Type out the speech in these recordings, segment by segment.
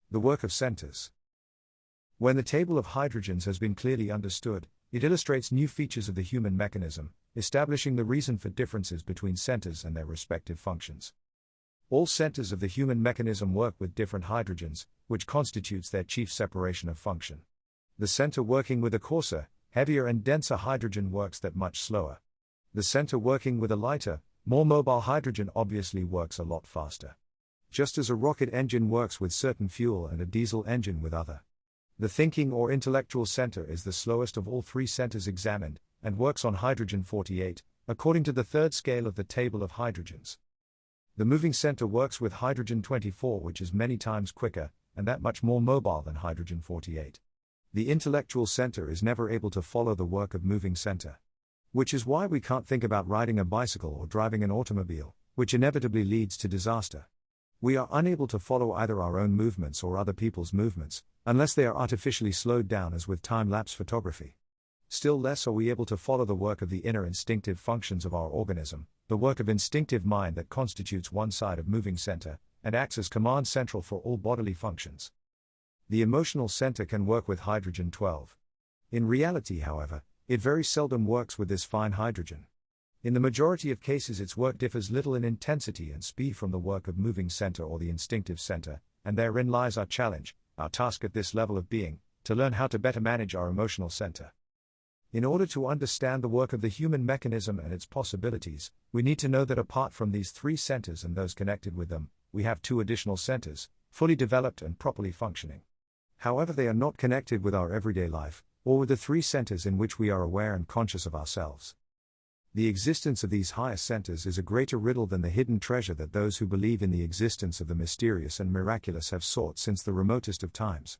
The work of centers. When the table of hydrogens has been clearly understood, it illustrates new features of the human mechanism, establishing the reason for differences between centers and their respective functions. All centers of the human mechanism work with different hydrogens, which constitutes their chief separation of function. The center working with a coarser, heavier and denser hydrogen works that much slower. The center working with a lighter, more mobile hydrogen obviously works a lot faster. Just as a rocket engine works with certain fuel and a diesel engine with other. The thinking or intellectual center is the slowest of all three centers examined, and works on hydrogen 48, according to the third scale of the table of hydrogens. The moving center works with hydrogen 24, which is many times quicker, and that much more mobile than hydrogen 48. The intellectual center is never able to follow the work of moving center. Which is why we can't think about riding a bicycle or driving an automobile, which inevitably leads to disaster. We are unable to follow either our own movements or other people's movements, unless they are artificially slowed down as with time-lapse photography. Still less are we able to follow the work of the inner instinctive functions of our organism, the work of instinctive mind that constitutes one side of moving center, and acts as command central for all bodily functions. The emotional center can work with hydrogen 12. In reality, however, it very seldom works with this fine hydrogen. In the majority of cases its work differs little in intensity and speed from the work of moving center or the instinctive center, and therein lies our challenge, our task at this level of being, to learn how to better manage our emotional center. In order to understand the work of the human mechanism and its possibilities, we need to know that apart from these three centers and those connected with them, we have two additional centers, fully developed and properly functioning. However, they are not connected with our everyday life, or with the three centers in which we are aware and conscious of ourselves. The existence of these higher centers is a greater riddle than the hidden treasure that those who believe in the existence of the mysterious and miraculous have sought since the remotest of times.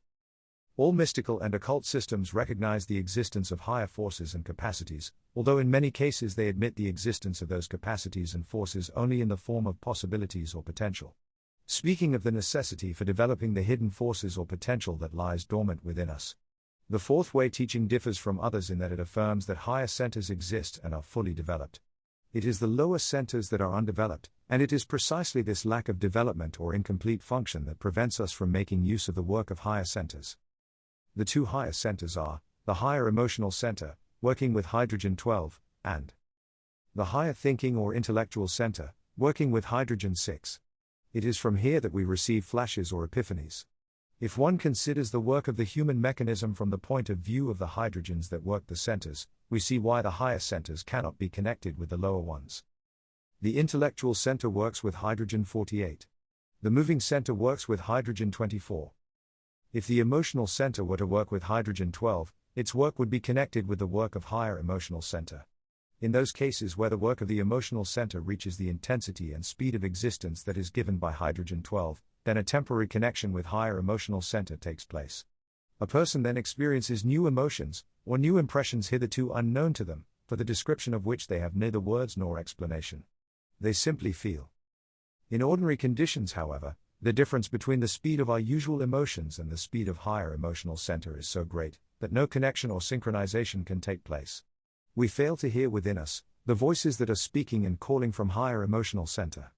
All mystical and occult systems recognize the existence of higher forces and capacities, although in many cases they admit the existence of those capacities and forces only in the form of possibilities or potential. Speaking of the necessity for developing the hidden forces or potential that lies dormant within us, the fourth way teaching differs from others in that it affirms that higher centers exist and are fully developed. It is the lower centers that are undeveloped, and it is precisely this lack of development or incomplete function that prevents us from making use of the work of higher centers. The two higher centers are the higher emotional center, working with hydrogen 12, and the higher thinking or intellectual center, working with hydrogen 6. It is from here that we receive flashes or epiphanies. If one considers the work of the human mechanism from the point of view of the hydrogens that work the centers, we see why the higher centers cannot be connected with the lower ones. The intellectual center works with hydrogen 48. The moving center works with hydrogen 24. If the emotional center were to work with hydrogen 12, its work would be connected with the work of higher emotional center. In those cases where the work of the emotional center reaches the intensity and speed of existence that is given by hydrogen 12, then a temporary connection with higher emotional center takes place. A person then experiences new emotions, or new impressions hitherto unknown to them, for the description of which they have neither words nor explanation. They simply feel. In ordinary conditions, however, the difference between the speed of our usual emotions and the speed of higher emotional center is so great, that no connection or synchronization can take place. We fail to hear within us the voices that are speaking and calling from higher emotional center.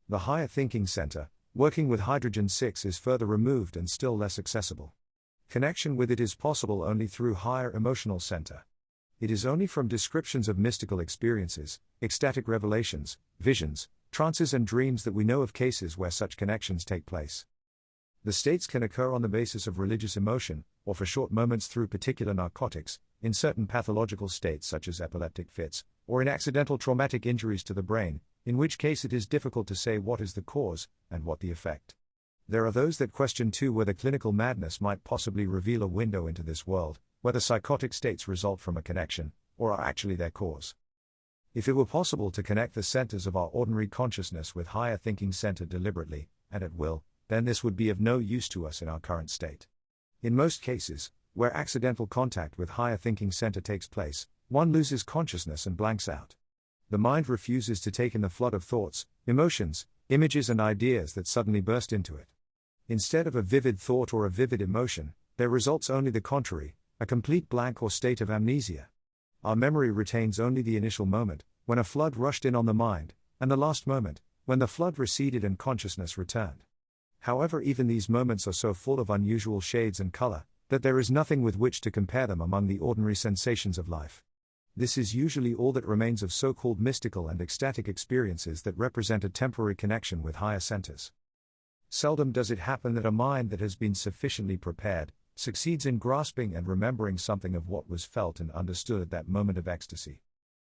The higher thinking center, working with hydrogen 6, is further removed and still less accessible. Connection with it is possible only through higher emotional center. It is only from descriptions of mystical experiences, ecstatic revelations, visions, trances and dreams that we know of cases where such connections take place. The states can occur on the basis of religious emotion, or for short moments through particular narcotics, in certain pathological states such as epileptic fits, or in accidental traumatic injuries to the brain, in which case it is difficult to say what is the cause, and what the effect. There are those that question too whether clinical madness might possibly reveal a window into this world, whether psychotic states result from a connection, or are actually their cause. If it were possible to connect the centers of our ordinary consciousness with higher thinking center deliberately, and at will, then this would be of no use to us in our current state. In most cases, where accidental contact with higher thinking center takes place, one loses consciousness and blanks out. The mind refuses to take in the flood of thoughts, emotions, images and ideas that suddenly burst into it. Instead of a vivid thought or a vivid emotion, there results only the contrary, a complete blank or state of amnesia. Our memory retains only the initial moment, when a flood rushed in on the mind, and the last moment, when the flood receded and consciousness returned. However, even these moments are so full of unusual shades and color, that there is nothing with which to compare them among the ordinary sensations of life. This is usually all that remains of so-called mystical and ecstatic experiences that represent a temporary connection with higher centers. Seldom does it happen that a mind that has been sufficiently prepared succeeds in grasping and remembering something of what was felt and understood at that moment of ecstasy.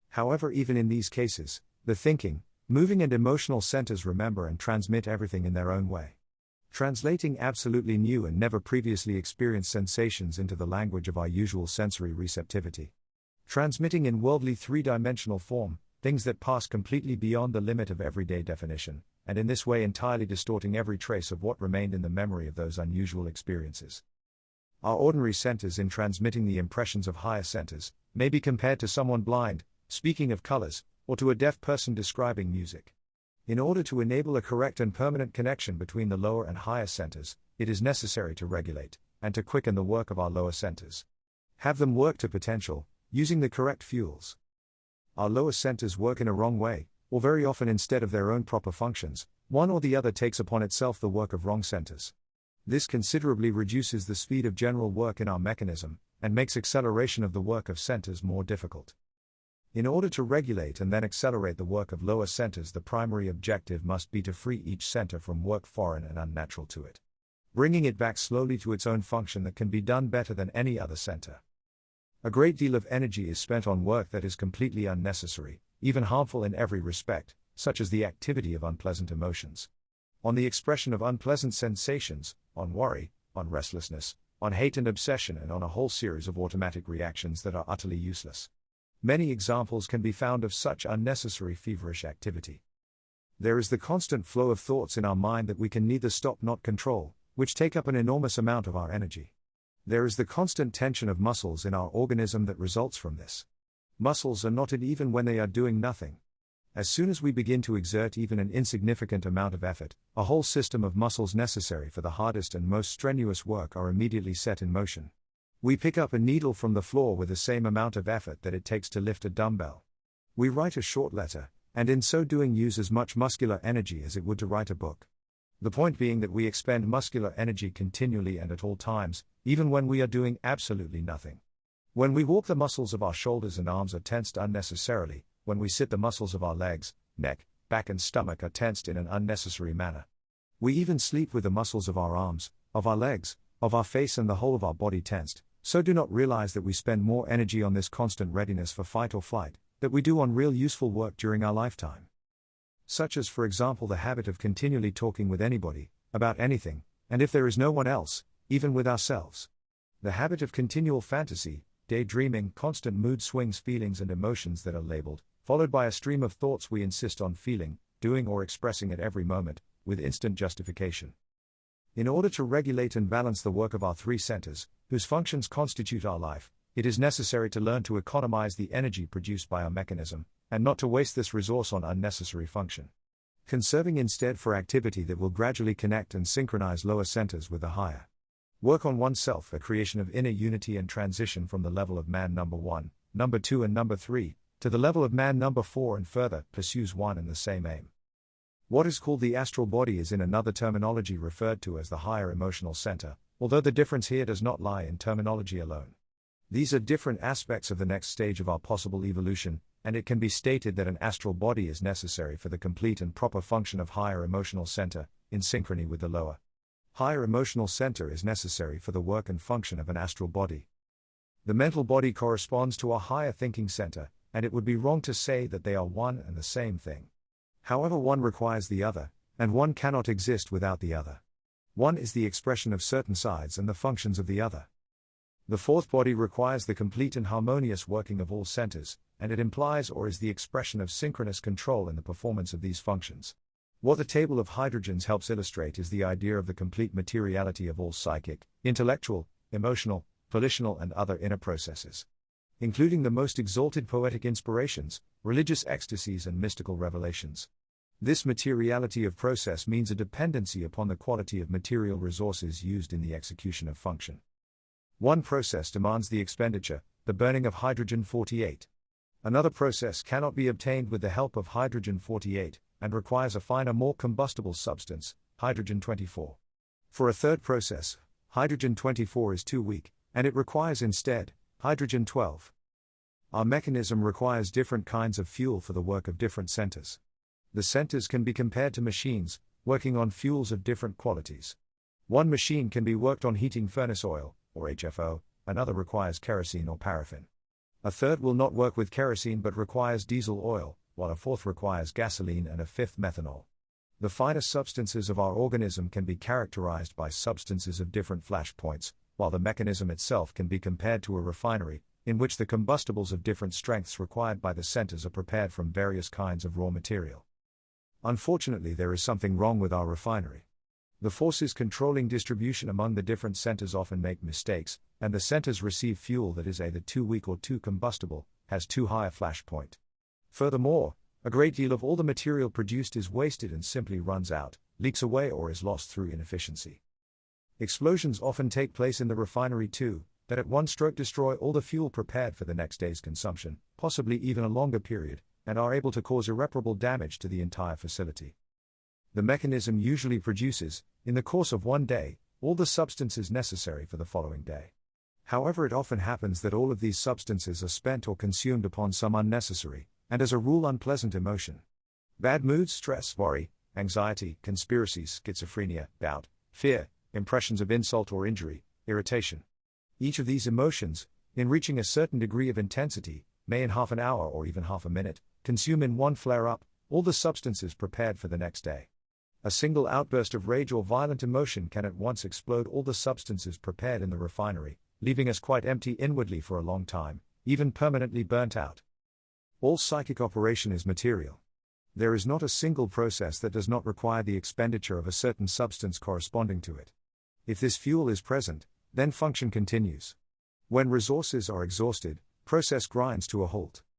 However, even in these cases, the thinking, moving and emotional centers remember and transmit everything in their own way, translating absolutely new and never previously experienced sensations into the language of our usual sensory receptivity. Transmitting in worldly three-dimensional form, things that pass completely beyond the limit of everyday definition, and in this way entirely distorting every trace of what remained in the memory of those unusual experiences. Our ordinary centers in transmitting the impressions of higher centers may be compared to someone blind, speaking of colors, or to a deaf person describing music. In order to enable a correct and permanent connection between the lower and higher centers, it is necessary to regulate, and to quicken the work of our lower centers. Have them work to potential, using the correct fuels. Our lower centers work in a wrong way, or very often instead of their own proper functions, one or the other takes upon itself the work of wrong centers. This considerably reduces the speed of general work in our mechanism, and makes acceleration of the work of centers more difficult. In order to regulate and then accelerate the work of lower centers, the primary objective must be to free each center from work foreign and unnatural to it, bringing it back slowly to its own function that can be done better than any other center. A great deal of energy is spent on work that is completely unnecessary, even harmful in every respect, such as the activity of unpleasant emotions, on the expression of unpleasant sensations, on worry, on restlessness, on hate and obsession, and on a whole series of automatic reactions that are utterly useless. Many examples can be found of such unnecessary feverish activity. There is the constant flow of thoughts in our mind that we can neither stop nor control, which take up an enormous amount of our energy. There is the constant tension of muscles in our organism that results from this. Muscles are knotted even when they are doing nothing. As soon as we begin to exert even an insignificant amount of effort, a whole system of muscles necessary for the hardest and most strenuous work are immediately set in motion. We pick up a needle from the floor with the same amount of effort that it takes to lift a dumbbell. We write a short letter, and in so doing use as much muscular energy as it would to write a book. The point being that we expend muscular energy continually and at all times, even when we are doing absolutely nothing. When we walk, the muscles of our shoulders and arms are tensed unnecessarily. When we sit, the muscles of our legs, neck, back and stomach are tensed in an unnecessary manner. We even sleep with the muscles of our arms, of our legs, of our face and the whole of our body tensed, so do not realize that we spend more energy on this constant readiness for fight or flight, that we do on real useful work during our lifetime. Such as, for example, the habit of continually talking with anybody, about anything, and if there is no one else, even with ourselves. The habit of continual fantasy, daydreaming, constant mood swings, feelings and emotions that are labeled, followed by a stream of thoughts we insist on feeling, doing or expressing at every moment, with instant justification. In order to regulate and balance the work of our three centers, whose functions constitute our life, it is necessary to learn to economize the energy produced by our mechanism, and not to waste this resource on unnecessary function. Conserving instead for activity that will gradually connect and synchronize lower centers with the higher. Work on oneself, a creation of inner unity and transition from the level of man number 1, number 2 and number 3, to the level of man number 4 and further, pursues one and the same aim. What is called the astral body is in another terminology referred to as the higher emotional center, although the difference here does not lie in terminology alone. These are different aspects of the next stage of our possible evolution, and it can be stated that an astral body is necessary for the complete and proper function of higher emotional center, in synchrony with the lower. Higher emotional center is necessary for the work and function of an astral body. The mental body corresponds to a higher thinking center, and it would be wrong to say that they are one and the same thing. However, one requires the other, and one cannot exist without the other. One is the expression of certain sides and the functions of the other. The fourth body requires the complete and harmonious working of all centers, and it implies or is the expression of synchronous control in the performance of these functions. What the table of hydrogens helps illustrate is the idea of the complete materiality of all psychic, intellectual, emotional, volitional and other inner processes, including the most exalted poetic inspirations, religious ecstasies and mystical revelations. This materiality of process means a dependency upon the quality of material resources used in the execution of function. One process demands the expenditure, the burning of hydrogen-48. Another process cannot be obtained with the help of hydrogen-48, and requires a finer, more combustible substance, hydrogen-24. For a third process, hydrogen-24 is too weak, and it requires instead hydrogen-12. Our mechanism requires different kinds of fuel for the work of different centers. The centers can be compared to machines, working on fuels of different qualities. One machine can be worked on heating furnace oil, or HFO, another requires kerosene or paraffin. A third will not work with kerosene but requires diesel oil, while a fourth requires gasoline and a fifth methanol. The finest substances of our organism can be characterized by substances of different flash points, while the mechanism itself can be compared to a refinery, in which the combustibles of different strengths required by the centers are prepared from various kinds of raw material. Unfortunately, there is something wrong with our refinery. The forces controlling distribution among the different centers often make mistakes, and the centers receive fuel that is either too weak or too combustible, has too high a flash point. Furthermore, a great deal of all the material produced is wasted and simply runs out, leaks away, or is lost through inefficiency. Explosions often take place in the refinery too, that at one stroke destroy all the fuel prepared for the next day's consumption, possibly even a longer period, and are able to cause irreparable damage to the entire facility. The mechanism usually produces, in the course of one day, all the substances necessary for the following day. However, it often happens that all of these substances are spent or consumed upon some unnecessary, and as a rule unpleasant emotion. Bad moods, stress, worry, anxiety, conspiracies, schizophrenia, doubt, fear, impressions of insult or injury, irritation. Each of these emotions, in reaching a certain degree of intensity, may in half an hour or even half a minute, consume in one flare-up all the substances prepared for the next day. A single outburst of rage or violent emotion can at once explode all the substances prepared in the refinery, leaving us quite empty inwardly for a long time, even permanently burnt out. All psychic operation is material. There is not a single process that does not require the expenditure of a certain substance corresponding to it. If this fuel is present, then function continues. When resources are exhausted, process grinds to a halt.